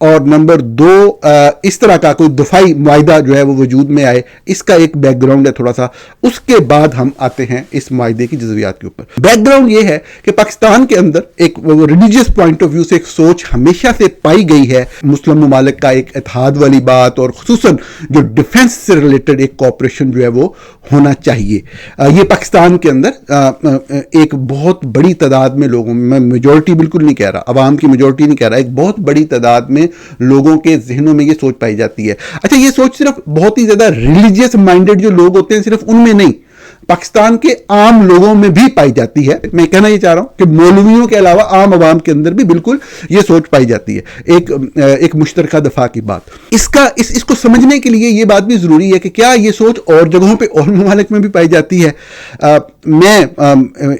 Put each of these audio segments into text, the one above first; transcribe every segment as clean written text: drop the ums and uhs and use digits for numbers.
اور نمبر 2 اس طرح کا کوئی دفاعی معاہدہ جو ہے وہ وجود میں آئے. اس کا ایک بیک گراؤنڈ ہے تھوڑا سا. اس کے بعد ہم آتے ہیں اس معاہدے کی جزویات کے اوپر. بیک گراؤنڈ یہ ہے کہ پاکستان کے اندر ایک ریلیجیس پوائنٹ آف ویو سے ایک سوچ ہمیشہ سے پائی گئی ہے. مسلم ممالک کا ایک اتحاد والی بات اور خصوصاً جو ڈیفنس سے ریلیٹڈ ایک کوآپریشن جو ہے وہ ہونا چاہیے. یہ پاکستان کے اندر ایک بہت بڑی تعداد میں لوگوں میں, میجورٹی بالکل نہیں کہہ رہا, عوام کی میجورٹی نہیں کہہ رہا, ایک بہت بڑی تعداد میں لوگوں کے ذہنوں میں یہ سوچ پائی جاتی ہے. اچھا, یہ سوچ صرف بہت ہی زیادہ ریلیجیس مائنڈڈ جو لوگ ہوتے ہیں صرف ان میں نہیں, پاکستان کے عام لوگوں میں بھی پائی جاتی ہے. میں کہنا یہ چاہ رہا ہوں کہ مولویوں کے علاوہ عام عوام کے اندر بھی بالکل یہ سوچ پائی جاتی ہے, ایک مشترکہ دفاع کی بات. اس کو سمجھنے کے لیے یہ بات بھی ضروری ہے کہ کیا یہ سوچ اور جگہوں پہ اور ممالک میں بھی پائی جاتی ہے. میں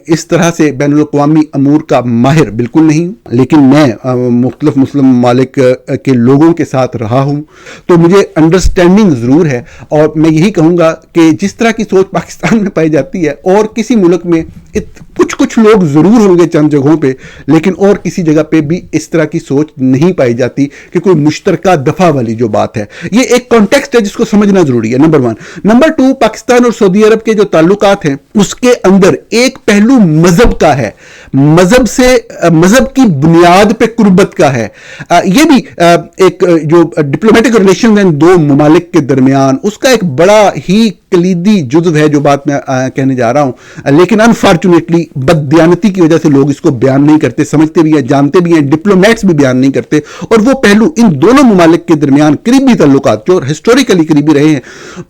اس طرح سے بین الاقوامی امور کا ماہر بالکل نہیں ہوں, لیکن میں مختلف مسلم ممالک کے لوگوں کے ساتھ رہا ہوں, تو مجھے انڈرسٹینڈنگ ضرور ہے. اور میں یہی کہوں گا کہ جس طرح کی سوچ پاکستان میں پائی جاتی ہے اور کسی ملک میں کچھ لوگ ضرور ہوں گے چند جگہوں پہ, لیکن اور کسی جگہ پہ بھی اس طرح کی سوچ نہیں پائی جاتی کہ کوئی مشترکہ دفاع والی جو بات ہے. یہ ایک کانٹیکسٹ ہے جس کو سمجھنا ضروری ہے, نمبر 1. نمبر 2, پاکستان اور سعودی عرب کے جو تعلقات ہیں اس کے اندر ایک پہلو مذہب کا ہے, مذہب کی بنیاد پہ قربت کا ہے. یہ بھی ایک جو ڈپلومیٹک ریلیشن ہیں دو ممالک کے درمیان, اس کا ایک بڑا ہی کلیدی جزو ہے جو بات میں کہنے جا رہا ہوں. لیکن انفارچونیٹلی بددیانتی کی وجہ سے لوگ اس کو بیان نہیں کرتے, سمجھتے بھی ہیں, جانتے بھی ہیں, ڈپلومیٹس بھی بیان نہیں کرتے. اور وہ پہلو ان دونوں ممالک کے درمیان قریبی تعلقات جو ہسٹوریکلی قریبی رہے ہیں,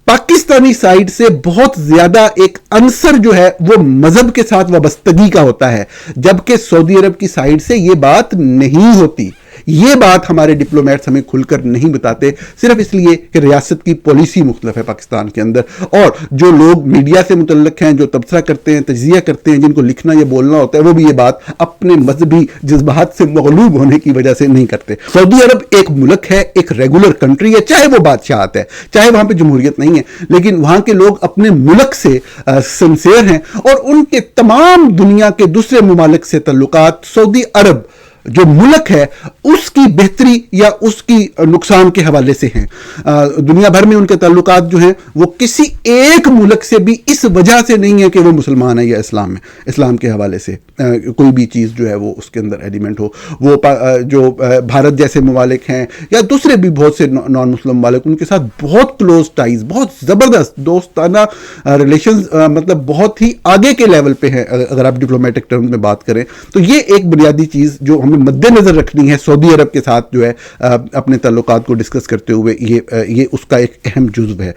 پاکستانی سائیڈ سے بہت زیادہ ایک عنصر جو ہے وہ مذہب کے ساتھ وابستگی کا ہوتا ہے, جبکہ سعودی عرب کی سائیڈ سے یہ بات نہیں ہوتی. یہ بات ہمارے ڈپلومیٹس ہمیں کھل کر نہیں بتاتے, صرف اس لیے کہ ریاست کی پالیسی مختلف ہے پاکستان کے اندر, اور جو لوگ میڈیا سے متعلق ہیں, جو تبصرہ کرتے ہیں, تجزیہ کرتے ہیں, جن کو لکھنا یا بولنا ہوتا ہے, وہ بھی یہ بات اپنے مذہبی جذبات سے مغلوب ہونے کی وجہ سے نہیں کرتے. سعودی عرب ایک ملک ہے, ایک ریگولر کنٹری ہے, چاہے وہ بادشاہت ہے, چاہے وہاں پہ جمہوریت نہیں ہے, لیکن وہاں کے لوگ اپنے ملک سے سنسیئر ہیں, اور ان کے تمام دنیا کے دوسرے ممالک سے تعلقات سعودی عرب جو ملک ہے اس کی بہتری یا اس کی نقصان کے حوالے سے ہیں. دنیا بھر میں ان کے تعلقات جو ہیں وہ کسی ایک ملک سے بھی اس وجہ سے نہیں ہے کہ وہ مسلمان ہے یا اسلام کے حوالے سے کوئی بھی چیز جو ہے وہ اس کے اندر ایلیمنٹ ہو. وہ جو بھارت جیسے ممالک ہیں یا دوسرے بھی بہت سے نان مسلم ممالک, ان کے ساتھ بہت کلوز ٹائز, بہت زبردست دوستانہ ریلیشنز, مطلب بہت ہی آگے کے لیول پہ ہیں اگر آپ ڈپلومیٹک ٹرمز میں بات کریں. تو یہ ایک بنیادی چیز جو ہمیں مد نظر رکھنی ہے سعودی عرب کے ساتھ جو ہے اپنے تعلقات کو ڈسکس کرتے ہوئے, یہ اس کا ایک اہم جزو ہے.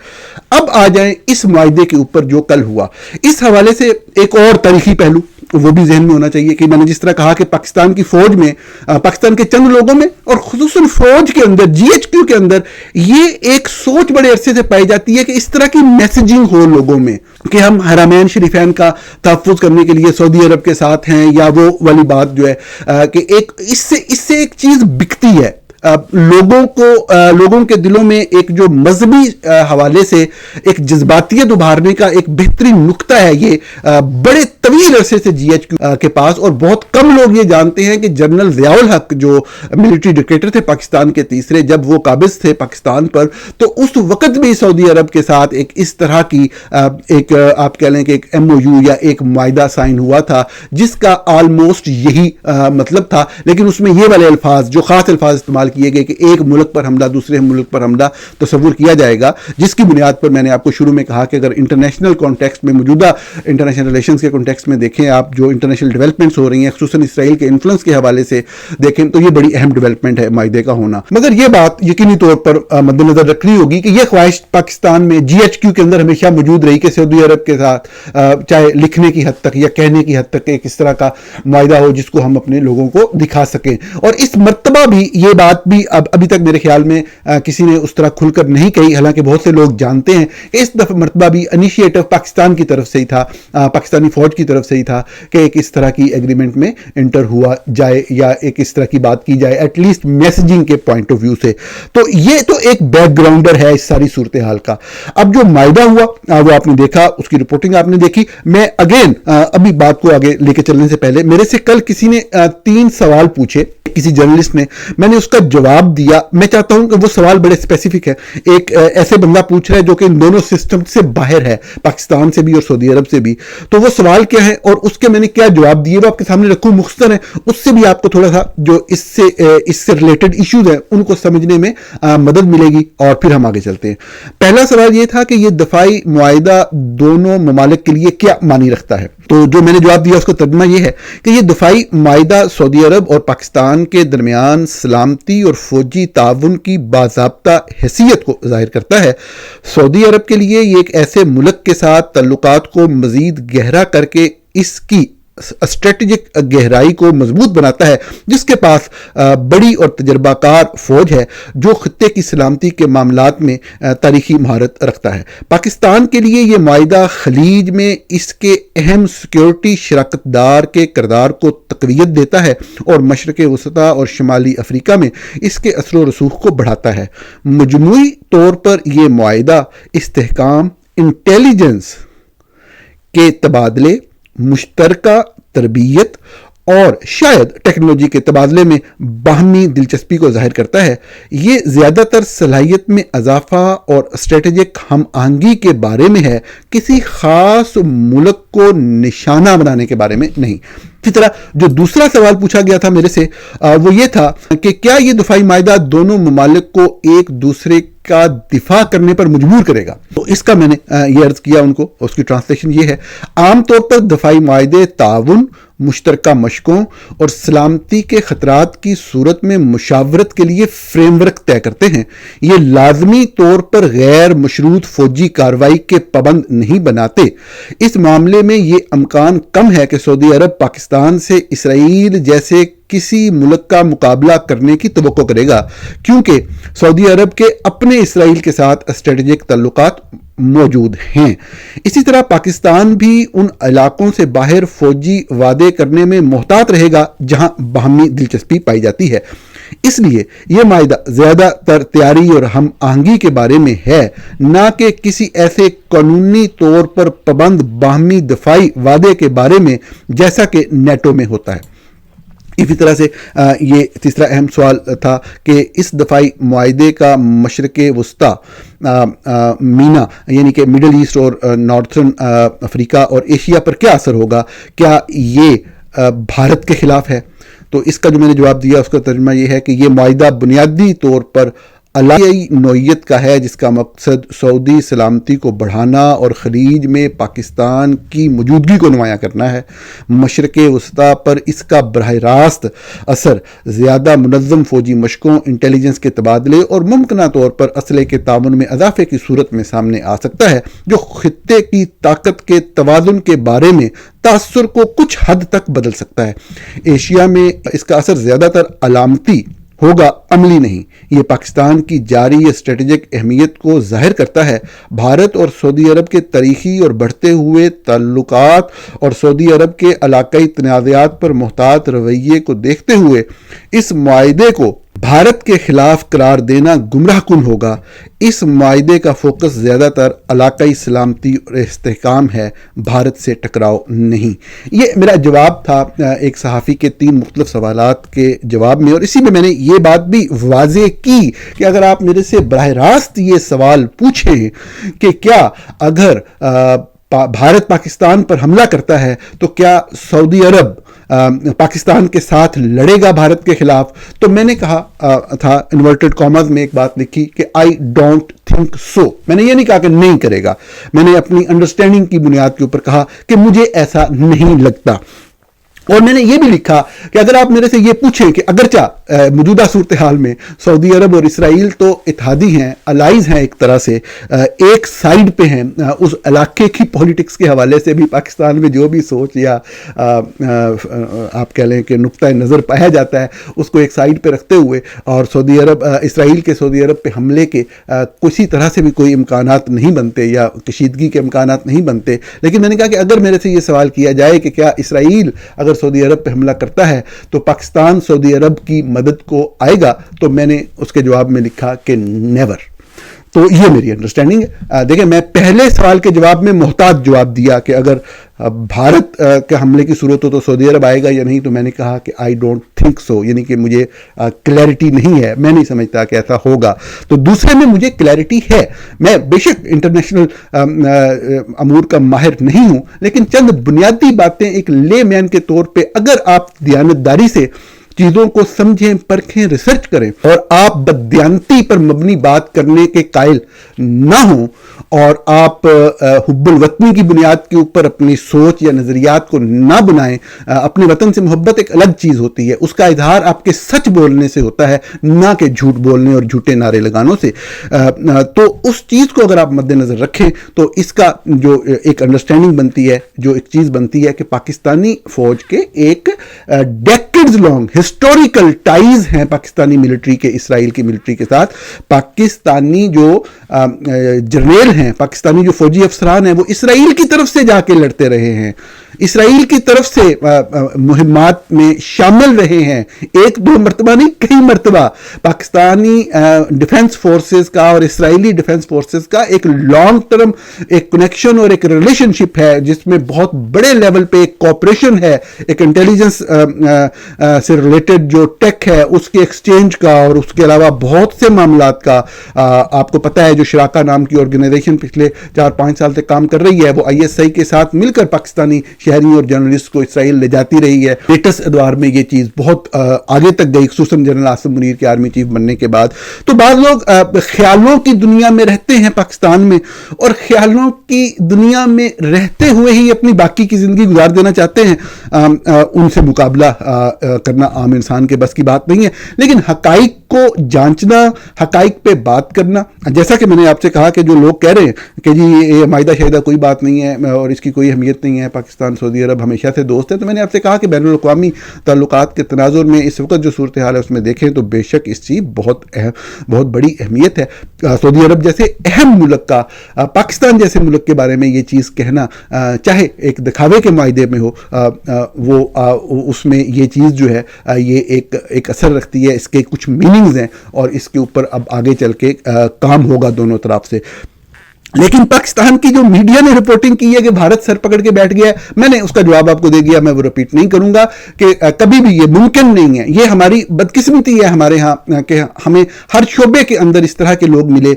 اب آ جائیں اس معاہدے کے اوپر جو کل ہوا. اس حوالے سے ایک اور تاریخی پہلو وہ بھی ذہن میں ہونا چاہیے کہ میں نے جس طرح کہا کہ پاکستان کی فوج میں, پاکستان کے چند لوگوں میں اور خصوصاً فوج کے اندر, GHQ کے اندر یہ ایک سوچ بڑے عرصے سے پائی جاتی ہے کہ اس طرح کی میسیجنگ ہو لوگوں میں کہ ہم حرمین شریفین کا تحفظ کرنے کے لیے سعودی عرب کے ساتھ ہیں, یا وہ والی بات جو ہے کہ ایک اس سے ایک چیز بکتی ہے لوگوں کے دلوں میں, ایک جو مذہبی حوالے سے ایک جذباتیت ابھارنے کا ایک بہترین نقطہ ہے یہ بڑے طویل عرصے سے GHQ کے پاس. اور بہت کم لوگ یہ جانتے ہیں کہ جنرل ضیاء الحق جو ملٹری ڈکٹیٹر تھے پاکستان کے تیسرے, جب وہ قابض تھے پاکستان پر, تو اس وقت بھی سعودی عرب کے ساتھ ایک اس طرح کی ایک آپ کہہ لیں کہ ایک MOU یا ایک معاہدہ سائن ہوا تھا جس کا آلموسٹ یہی مطلب تھا, لیکن اس میں یہ والے الفاظ, جو خاص الفاظ استعمال کیے گئے کہ ایک ملک پر حملہ دوسرے ملک پر حملہ تصور کیا جائے گا, جس کی بنیاد پر میں نے آپ کو شروع میں کہا کہ اگر انٹرنیشنل کانٹیکسٹ میں, موجودہ انٹرنیشنل ریلیشنز کے کانٹیکسٹ میں دیکھیں آپ, جو انٹرنیشنل ڈیولپمنٹس ہو رہی ہیں خصوصاً اسرائیل کے انفلوئنس کے حوالے سے دیکھیں, تو یہ بڑی اہم ڈیولپمنٹ ہے معاہدے کا ہونا. مگر یہ بات یقینی طور پر مد نظر رکھنی ہوگی کہ یہ خواہش پاکستان میں GHQ کے اندر ہمیشہ موجود رہی کہ سعودی عرب کے ساتھ چاہے لکھنے کی حد تک یا کہنے کی حد تک ایک اس طرح کا معاہدہ ہو جس کو ہم اپنے لوگوں کو دکھا سکیں. اور اس مرتبہ بھی یہ بات بھی ابھی تک میرے خیال میں کسی نے اس طرح کھل کر نہیں کہی, حالانکہ بہت سے لوگ جانتے ہیں کہ اس دفعہ مرتبہ بھی انیشیٹو پاکستان کی طرف سے ہی تھا, پاکستانی فوج کی طرف سے ہی تھا کہ ایک اس طرح کی ایگریمنٹ میں انٹر ہوا جائے یا ایک اس طرح کی بات کی جائے, ایٹ لیسٹ میسیجنگ کے پوائنٹ آف ویو سے. تو یہ تو ایک بیک گراؤنڈر ہے اس ساری صورتحال کا. اب جو معاہدہ ہوا وہ آپ نے دیکھا, اس کی رپورٹنگ آپ نے دیکھی. میں اگین ابھی بات کو آگے لے کے چلنے سے پہلے میرے سے کل کسی نے 3 سوال پوچھے. کسی جرنلسٹ نے، میں نے اس کا جواب دیا. میں چاہتا ہوں کہ وہ سوال بڑے اسپیسیفک ہے. ایک ایسے بندہ پوچھ رہا ہے جو کہ ان دونوں سسٹم سے باہر ہے، پاکستان سے بھی اور سعودی عرب سے بھی. تو وہ سوال کیا ہے اور اس کے میں نے کیا جواب دیے وہ آپ کے سامنے رکھوں. مختصر ہے، اس سے بھی آپ کو تھوڑا سا جو اس سے ریلیٹڈ ایشوز ہیں ان کو سمجھنے میں مدد ملے گی، اور پھر ہم آگے چلتے ہیں. پہلا سوال یہ تھا کہ یہ دفاعی معاہدہ دونوں ممالک کے لیے کیا معنی رکھتا ہے. تو جو میں نے جواب دیا اس کا ترجمہ یہ ہے کہ یہ دفاعی معاہدہ سعودی عرب اور پاکستان کے درمیان سلامتی اور فوجی تعاون کی باضابطہ حیثیت کو ظاہر کرتا ہے. سعودی عرب کے لیے یہ ایک ایسے ملک کے ساتھ تعلقات کو مزید گہرا کر کے اس کی اسٹریٹجک گہرائی کو مضبوط بناتا ہے، جس کے پاس بڑی اور تجربہ کار فوج ہے جو خطے کی سلامتی کے معاملات میں تاریخی مہارت رکھتا ہے. پاکستان کے لیے یہ معاہدہ خلیج میں اس کے اہم سیکیورٹی شراکت دار کے کردار کو تقویت دیتا ہے اور مشرق وسطی اور شمالی افریقہ میں اس کے اثر و رسوخ کو بڑھاتا ہے. مجموعی طور پر یہ معاہدہ استحکام، انٹیلیجنس کے تبادلے، مشترکہ تربیت اور شاید ٹیکنالوجی کے تبادلے میں باہمی دلچسپی کو ظاہر کرتا ہے. یہ زیادہ تر صلاحیت میں اضافہ اور اسٹریٹجک ہم آہنگی کے بارے میں ہے، کسی خاص ملک کو نشانہ بنانے کے بارے میں نہیں. اسی طرح جو دوسرا سوال پوچھا گیا تھا میرے سے وہ یہ تھا کہ کیا یہ دفاعی معاہدہ دونوں ممالک کو ایک دوسرے کا دفاع کرنے پر مجبور کرے گا. تو اس کا میں نے یہ عرض کیا ان کو، اس کی ٹرانسلیشن یہ ہے: عام طور پر دفاعی معاہدے تعاون، مشترکہ مشقوں اور سلامتی کے خطرات کی صورت میں مشاورت کے لیے فریم ورک طے کرتے ہیں. یہ لازمی طور پر غیر مشروط فوجی کارروائی کے پابند نہیں بناتے. اس معاملے میں یہ امکان کم ہے کہ سعودی عرب پاکستان سے اسرائیل جیسے کسی ملک کا مقابلہ کرنے کی توقع کرے گا، کیونکہ سعودی عرب کے اپنے اسرائیل کے ساتھ اسٹریٹجک تعلقات موجود ہیں. اسی طرح پاکستان بھی ان علاقوں سے باہر فوجی وعدے کرنے میں محتاط رہے گا جہاں باہمی دلچسپی پائی جاتی ہے. اس لیے یہ معاہدہ زیادہ تر تیاری اور ہم آہنگی کے بارے میں ہے، نہ کہ کسی ایسے قانونی طور پر پابند باہمی دفاعی وعدے کے بارے میں جیسا کہ نیٹو میں ہوتا ہے. اسی طرح سے یہ تیسرا اہم سوال تھا کہ اس دفاعی معاہدے کا مشرق وسطی مینا یعنی کہ مڈل ایسٹ اور نارتھرن افریقہ اور ایشیا پر کیا اثر ہوگا، کیا یہ بھارت کے خلاف ہے. تو اس کا جو میں نے جواب دیا اس کا ترجمہ یہ ہے کہ یہ معاہدہ بنیادی طور پر علاقائی نوعیت کا ہے، جس کا مقصد سعودی سلامتی کو بڑھانا اور خلیج میں پاکستان کی موجودگی کو نمایاں کرنا ہے. مشرق وسطی پر اس کا براہ راست اثر زیادہ منظم فوجی مشقوں، انٹیلیجنس کے تبادلے اور ممکنہ طور پر اسلحے کے تعاون میں اضافے کی صورت میں سامنے آ سکتا ہے، جو خطے کی طاقت کے توازن کے بارے میں تاثر کو کچھ حد تک بدل سکتا ہے. ایشیا میں اس کا اثر زیادہ تر علامتی ہوگا، عملی نہیں. یہ پاکستان کی جاری اسٹریٹجک اہمیت کو ظاہر کرتا ہے. بھارت اور سعودی عرب کے تاریخی اور بڑھتے ہوئے تعلقات اور سعودی عرب کے علاقائی تنازعات پر محتاط رویے کو دیکھتے ہوئے اس معاہدے کو بھارت کے خلاف قرار دینا گمراہ کن ہوگا. اس معاہدے کا فوکس زیادہ تر علاقائی سلامتی اور استحکام ہے، بھارت سے ٹکراؤ نہیں. یہ میرا جواب تھا ایک صحافی کے 3 مختلف سوالات کے جواب میں، اور اسی میں نے یہ بات بھی واضح کی کہ اگر آپ میرے سے براہ راست یہ سوال پوچھیں کہ کیا اگر بھارت پاکستان پر حملہ کرتا ہے تو کیا سعودی عرب پاکستان کے ساتھ لڑے گا بھارت کے خلاف، تو میں نے کہا تھا انورٹڈ کاماز میں ایک بات لکھی کہ آئی ڈونٹ تھنک سو. میں نے یہ نہیں کہا کہ نہیں کرے گا، میں نے اپنی انڈرسٹینڈنگ کی بنیاد کے اوپر کہا کہ مجھے ایسا نہیں لگتا. اور میں نے یہ بھی لکھا کہ اگر آپ میرے سے یہ پوچھیں کہ اگرچہ موجودہ صورتحال میں سعودی عرب اور اسرائیل تو اتحادی ہیں، الائز ہیں، ایک طرح سے ایک سائیڈ پہ ہیں، اس علاقے کی پولیٹکس کے حوالے سے بھی پاکستان میں جو بھی سوچ یا آپ کہہ لیں کہ نقطہ نظر پایا جاتا ہے اس کو ایک سائیڈ پہ رکھتے ہوئے، اور سعودی عرب اسرائیل کے سعودی عرب پہ حملے کے کسی طرح سے بھی کوئی امکانات نہیں بنتے یا کشیدگی کے امکانات نہیں بنتے. لیکن میں نے کہا کہ اگر میرے سے یہ سوال کیا جائے کہ کیا اسرائیل اگر سعودی عرب پہ حملہ کرتا ہے تو پاکستان سعودی عرب کی مدد کو آئے گا، تو میں نے اس کے جواب میں لکھا کہ نیور. تو یہ میری انڈرسٹینڈنگ ہے. دیکھیں میں پہلے سوال کے جواب میں محتاط جواب دیا کہ اگر بھارت کے حملے کی صورت ہو تو سعودی عرب آئے گا یا نہیں, تو میں نے کہا کہ آئی ڈونٹ تھنک سو, یعنی کہ مجھے کلیئرٹی نہیں ہے, میں نہیں سمجھتا کہ ایسا ہوگا. تو دوسرے میں مجھے کلیئرٹی ہے. میں بے شک انٹرنیشنل امور کا ماہر نہیں ہوں, لیکن چند بنیادی باتیں ایک لے مین کے طور پہ اگر آپ دیانتداری سے چیزوں کو سمجھیں, پرکھیں, ریسرچ کریں اور آپ بددیانتی پر مبنی بات کرنے کے قائل نہ ہوں, اور آپ حب الوطنی کی بنیاد کے اوپر اپنی سوچ یا نظریات کو نہ بنائیں. اپنے وطن سے محبت ایک الگ چیز ہوتی ہے, اس کا اظہار آپ کے سچ بولنے سے ہوتا ہے, نہ کہ جھوٹ بولنے اور جھوٹے نعرے لگانوں سے. تو اس چیز کو اگر آپ مد نظر رکھیں تو اس کا جو ایک انڈرسٹینڈنگ بنتی ہے, جو ایک چیز بنتی ہے کہ پاکستانی فوج کے ایک ڈیکیڈز لانگ ہسٹوریکل ٹائز ہیں پاکستانی ملٹری کے اسرائیل کی ملٹری کے ساتھ. پاکستانی جو جرنیل ہیں, پاکستانی جو فوجی افسران ہیں, وہ اسرائیل کی طرف سے جا کے لڑتے رہے ہیں, اسرائیل کی طرف سے مہمات میں شامل رہے ہیں, ایک دو مرتبہ نہیں کئی مرتبہ. پاکستانی ڈیفنس فورسز کا اور اسرائیلی ڈیفنس فورسز کا ایک لانگ ٹرم ایک کنیکشن اور ایک ریلیشن شپ ہے, جس میں بہت بڑے لیول پہ ایک کوپریشن ہے, ایک انٹیلیجنس سے ریلیٹڈ جو ٹیک ہے اس کے ایکسچینج کا, اور اس کے علاوہ بہت سے معاملات کا. آپ کو پتہ ہے جو شراکا نام کی آرگنائزیشن پچھلے 4-5 سال سے کام کر رہی ہے, وہ ISI کے ساتھ مل کر پاکستانی شہری اور جرنلسٹ کو اسرائیل لے جاتی رہی ہے. لیٹسٹ ادوار میں یہ چیز بہت آگے تک گئی, خصوصاً جنرل عاصم منیر کے آرمی چیف بننے کے بعد. تو بعض لوگ خیالوں کی دنیا میں رہتے ہیں پاکستان میں, اور خیالوں کی دنیا میں رہتے ہوئے ہی اپنی باقی کی زندگی گزار دینا چاہتے ہیں. ان سے مقابلہ کرنا عام انسان کے بس کی بات نہیں ہے, لیکن حقائق کو جانچنا, حقائق پہ بات کرنا. جیسا کہ میں نے آپ سے کہا کہ جو لوگ کہہ رہے ہیں کہ جی یہ معاہدہ شاہدہ کوئی بات نہیں ہے اور اس کی کوئی اہمیت نہیں ہے, پاکستان سعودی عرب ہمیشہ سے دوست ہے, تو میں نے آپ سے کہا کہ بین الاقوامی تعلقات کے تناظر میں اس وقت جو صورتحال ہے اس میں دیکھیں تو بے شک اس چیز بہت بڑی اہمیت ہے. سعودی عرب جیسے اہم ملک کا پاکستان جیسے ملک کے بارے میں یہ چیز کہنا, چاہے ایک دکھاوے کے معاہدے میں ہو, وہ اس میں یہ چیز جو ہے یہ ایک اثر رکھتی ہے, اس کے کچھ میننگز ہیں اور اس کے اوپر اب آگے چل کے کام ہوگا دونوں طرف سے. لیکن پاکستان کی جو میڈیا نے رپورٹنگ کی ہے کہ بھارت سر پکڑ کے بیٹھ گیا ہے, میں نے اس کا جواب آپ کو دے دیا, میں وہ رپیٹ نہیں کروں گا کہ کبھی بھی یہ ممکن نہیں ہے. یہ ہماری بدقسمتی ہے ہمارے ہاں کہ ہمیں ہر شعبے کے اندر اس طرح کے لوگ ملے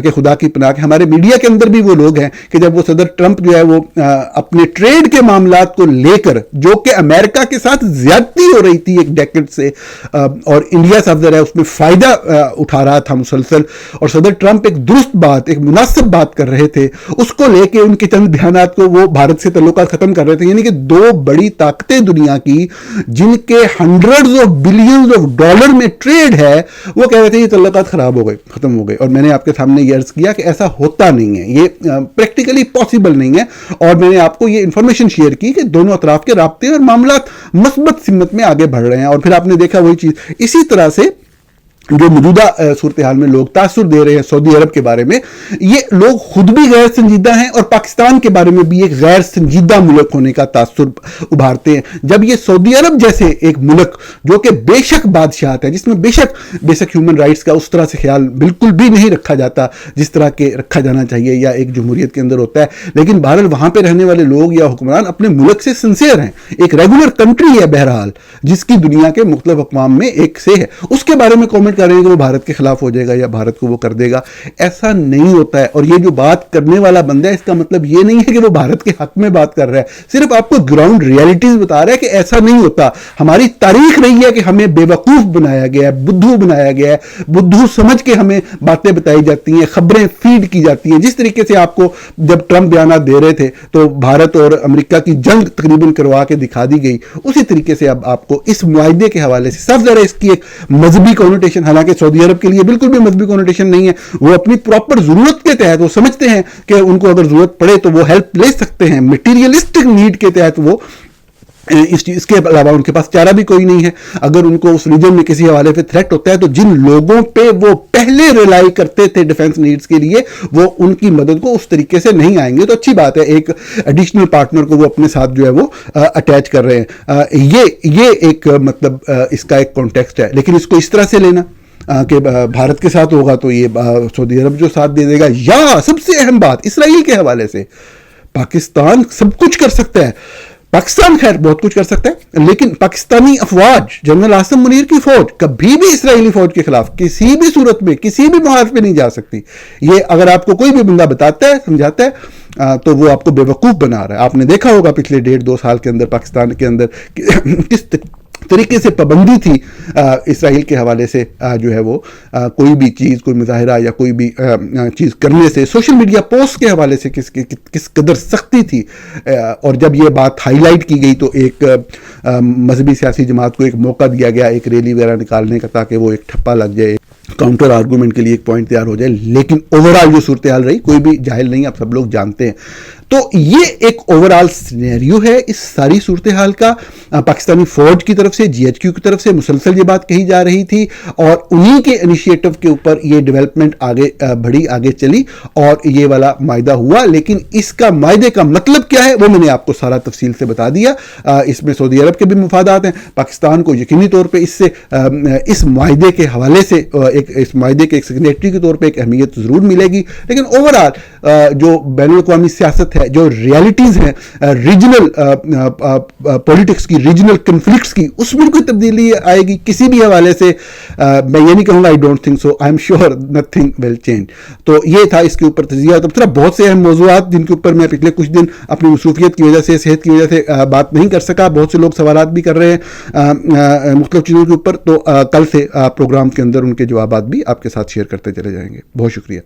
کہ خدا کی پناہ. ہمارے میڈیا کے اندر بھی وہ لوگ ہیں کہ جب وہ صدر ٹرمپ جو ہے وہ اپنے ٹریڈ کے معاملات کو لے کر, جو کہ امریکہ کے ساتھ زیادتی ہو رہی تھی ایک ڈیکیڈ سے, اور انڈیا صاحب ہے اس میں فائدہ اٹھا رہا تھا مسلسل, اور صدر ٹرمپ ایک درست بات, ایک مناسب بات کر رہے تھے, اس کو لے کے ان کے چند بیانات کو وہ بھارت سے تعلقات ختم کر رہے تھے. یعنی کہ دو بڑی طاقتیں دنیا کی جن کے hundreds of billions of dollar میں ٹریڈ ہے, وہ کہہ رہے تھے یہ تعلقات خراب ہو گئے, ختم ہو گئے. اور میں نے آپ کے سامنے یہ عرض کیا کہ ایسا ہوتا نہیں ہے, یہ پریکٹیکلی پاسبل نہیں ہے, اور میں نے آپ کو یہ انفارمیشن شیئر کی کہ دونوں اطراف کے رابطے اور معاملات مثبت سمت میں آگے بڑھ رہے ہیں. اور پھر آپ نے دیکھا وہی چیز. اسی طرح سے جو موجودہ صورتحال میں لوگ تاثر دے رہے ہیں سعودی عرب کے بارے میں, یہ لوگ خود بھی غیر سنجیدہ ہیں اور پاکستان کے بارے میں بھی ایک غیر سنجیدہ ملک ہونے کا تاثر ابھارتے ہیں. جب یہ سعودی عرب جیسے ایک ملک جو کہ بے شک بادشاہت ہے, جس میں بے شک بیسک ہیومن رائٹس کا اس طرح سے خیال بالکل بھی نہیں رکھا جاتا جس طرح کے رکھا جانا چاہیے یا ایک جمہوریت کے اندر ہوتا ہے, لیکن بہرحال وہاں پہ رہنے والے لوگ یا حکمران اپنے ملک سے سنسیئر ہیں, ایک ریگولر کنٹری ہے بہرحال جس کی دنیا کے مختلف اقوام میں ایک سے ہے, اس کے بارے میں کامنٹ کر رہے ہیں کہ وہ بھارت کے خلاف ہو جائے گا یا بھارت کو وہ کر دے گا. ایسا نہیں ہوتا ہے. اور یہ جو بات کرنے والا بندہ ہے, اس کا مطلب یہ نہیں ہے کہ وہ بھارت کے حق میں بات کر رہا ہے, صرف آپ کو گراؤنڈ ریالٹیز بتا رہا ہے کہ ایسا نہیں ہوتا. ہماری تاریخ رہی ہے کہ ہمیں بے وقوف بنایا گیا ہے, بدھو بنایا گیا ہے, بدھو سمجھ کے ہمیں باتیں بتائی جاتی ہیں, خبریں فیڈ کی جاتی ہیں. جس طریقے سے آپ کو جب ٹرمپ بیانات دے رہے تھے تو بھارت اور امریکہ کی جنگ تقریباً کروا کے دکھا دی گئی, اسی طریقے سے اب آپ کو اس معاہدے کے حوالے سے سب ذرا اس کی ایک مذہبی کونوٹیشن, حالانکہ سعودی عرب کے لیے بالکل بھی مذہبی کونوٹیشن نہیں ہے, وہ اپنی پراپر ضرورت کے تحت وہ سمجھتے ہیں کہ ان کو اگر ضرورت پڑے تو وہ ہیلپ لے سکتے ہیں, مٹیریلسٹک نیڈ کے تحت وہ اس چیز کے علاوہ ان کے پاس چارہ بھی کوئی نہیں ہے. اگر ان کو اس ریجن میں کسی حوالے پہ تھریٹ ہوتا ہے تو جن لوگوں پہ وہ پہلے ریلائی کرتے تھے ڈیفنس نیڈز کے لیے, وہ ان کی مدد کو اس طریقے سے نہیں آئیں گے. تو اچھی بات ہے, ایک ایڈیشنل پارٹنر کو وہ اپنے ساتھ جو ہے وہ اٹیچ کر رہے ہیں. یہ ایک مطلب اس کا ایک کانٹیکسٹ ہے, لیکن اس کو اس طرح سے لینا کہ بھارت کے ساتھ ہوگا تو یہ سعودی عرب جو ساتھ دے دے گا، یا سب سے اہم بات اسرائیل کے حوالے سے، پاکستان سب کچھ کر سکتا ہے، پاکستان خیر بہت کچھ کر سکتا ہے، لیکن پاکستانی افواج، جنرل عاصم منیر کی فوج کبھی بھی اسرائیلی فوج کے خلاف کسی بھی صورت میں کسی بھی محاذ پہ نہیں جا سکتی. یہ اگر آپ کو کوئی بھی بندہ بتاتا ہے، سمجھاتا ہے، تو وہ آپ کو بے وقوف بنا رہا ہے. آپ نے دیکھا ہوگا پچھلے 1.5-2 سال کے اندر پاکستان کے اندر کس طریقے سے پابندی تھی اسرائیل کے حوالے سے، جو ہے وہ کوئی بھی چیز، کوئی مظاہرہ یا کوئی بھی چیز کرنے سے، سوشل میڈیا پوسٹ کے حوالے سے کس قدر سختی تھی. اور جب یہ بات ہائی لائٹ کی گئی تو ایک مذہبی سیاسی جماعت کو ایک موقع دیا گیا ایک ریلی وغیرہ نکالنے کا، تاکہ وہ ایک ٹھپا لگ جائے، کاؤنٹر آرگومنٹ کے لیے ایک پوائنٹ تیار ہو جائے. لیکن اوورآل جو صورتحال رہی، کوئی بھی جاہل نہیں، آپ سب لوگ جانتے ہیں. تو یہ ایک اوورآل سینیریو ہے اس ساری صورتحال کا. پاکستانی فوج کی طرف سے، جی ایچ کیو کی طرف سے مسلسل یہ بات کہی جا رہی تھی، اور انہی کے انیشیٹو کے اوپر یہ ڈیولپمنٹ آگے بڑھی، آگے چلی، اور یہ والا معاہدہ ہوا. لیکن اس کا معاہدے کا مطلب کیا ہے وہ میں نے آپ کو سارا تفصیل سے بتا دیا. اس میں سعودی عرب کے بھی مفادات ہیں. پاکستان کو یقینی طور پہ اس معاہدے کے حوالے سے اس معاہدے کے ایک سگنیٹری کے طور پہ ایک اہمیت ضرور ملے گی. لیکن اوورآل جو بین الاقوامی سیاست ہے، جو ریالٹیز ہیں ریجنل پولیٹکس کی، ریجنل کنفلکٹس کی، اس میں کوئی تبدیلی آئے گی کسی بھی حوالے سے؟ میں یہ نہیں کہوں گا I don't think so, I am sure nothing will change. تو یہ تھا اس کے اوپر تجزیہ. تب طرح بہت سے اہم موضوعات جن کے اوپر میں پچھلے کچھ دن اپنی مصروفیت کی وجہ سے، صحت کی وجہ سے بات نہیں کر سکا. بہت سے لوگ سوالات بھی کر رہے ہیں مختلف چیزوں کے اوپر. تو کل سے پروگرام کے اندر ان کے جوابات بھی آپ کے ساتھ شیئر کرتے چلے جائیں گے. بہت شکریہ.